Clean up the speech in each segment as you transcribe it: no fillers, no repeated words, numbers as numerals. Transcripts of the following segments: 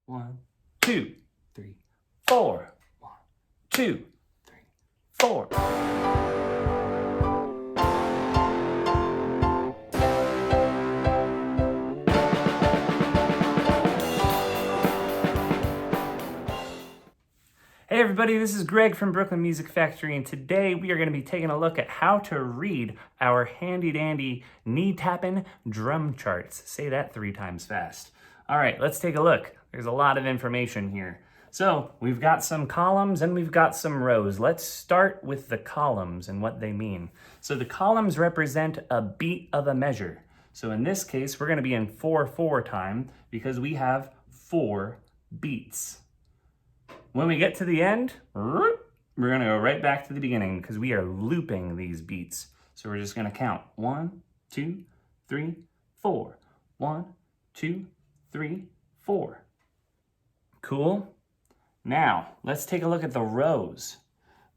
1, 2, 3, 4. 1, 2, 3, 4. Hey everybody, this is Greg from Brooklyn Music Factory, and today we are going to be taking a look at how to read our handy-dandy knee-tapping drum charts. Say that 3 times fast. All right, let's take a look. There's a lot of information here. So we've got some columns and we've got some rows. Let's start with the columns and what they mean. So the columns represent a beat of a measure. So in this case, we're going to be in 4/4 time because we have 4 beats. When we get to the end, we're going to go right back to the beginning because we are looping these beats. So we're just going to count 1, 2, 3, 4. 1, 2, 3, 4. Cool? Now, let's take a look at the rows.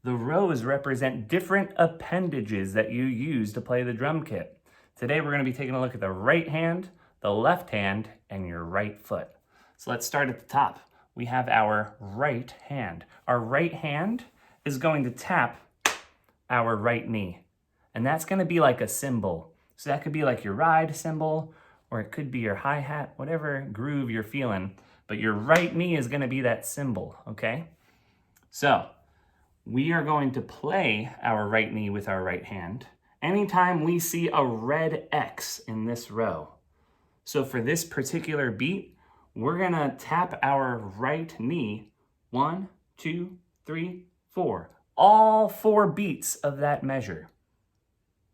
The rows represent different appendages that you use to play the drum kit. Today, we're going to be taking a look at the right hand, the left hand, and your right foot. So let's start at the top. We have our right hand. Our right hand is going to tap our right knee. And that's going to be like a cymbal. So that could be like your ride cymbal, or it could be your hi-hat, whatever groove you're feeling. But your right knee is going to be that cymbal, okay? So we are going to play our right knee with our right hand anytime we see a red X in this row. So for this particular beat, we're going to tap our right knee 1, 2, 3, 4. All 4 beats of that measure.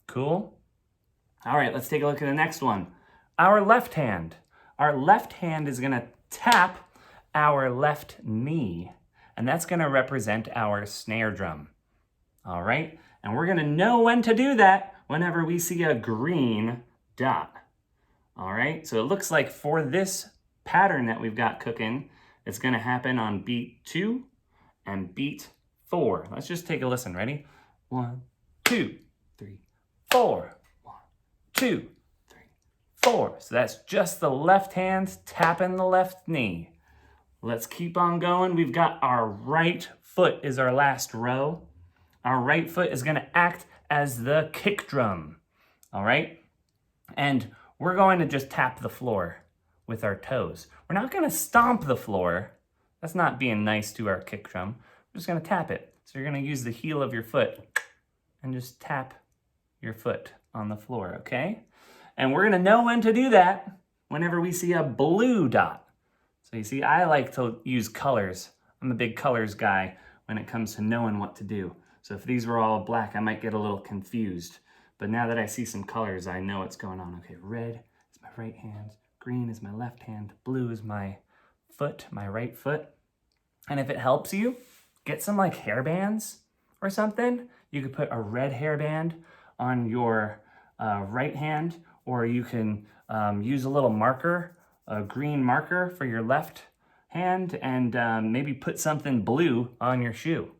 Cool? All right, let's take a look at the next one. Our left hand. Our left hand is going to tap our left knee, and that's going to represent our snare drum. All right? And we're going to know when to do that whenever we see a green dot. All right? So it looks like for this pattern that we've got cooking, it's going to happen on beat 2 and beat 4. Let's just take a listen. Ready? 1, 2, 3, 4. 1, 2, 3, 4. So that's just the left hand tapping the left knee. Let's keep on going. We've got our right foot is our last row. Our right foot is going to act as the kick drum. All right? And we're going to just tap the floor with our toes. We're not going to stomp the floor. That's not being nice to our kick drum. We're just going to tap it. So you're going to use the heel of your foot and just tap your foot on the floor, okay? And we're going to know when to do that whenever we see a blue dot. So you see, I like to use colors. I'm a big colors guy when it comes to knowing what to do. So if these were all black, I might get a little confused. But now that I see some colors, I know what's going on. Okay, red is my right hand. Green is my left hand, blue is my foot, my right foot. And if it helps you, get some like hairbands or something. You could put a red hairband on your right hand, or you can use a little marker, a green marker for your left hand, and maybe put something blue on your shoe.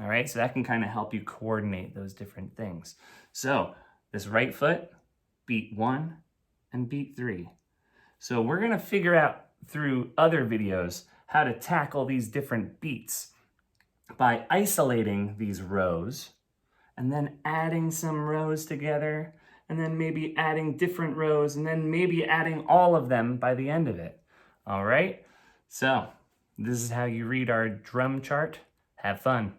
All right, so that can kind of help you coordinate those different things. So this right foot, beat 1 and beat 3. So we're going to figure out through other videos how to tackle these different beats by isolating these rows and then adding some rows together and then maybe adding different rows and then maybe adding all of them by the end of it. All right? So this is how you read our drum chart. Have fun.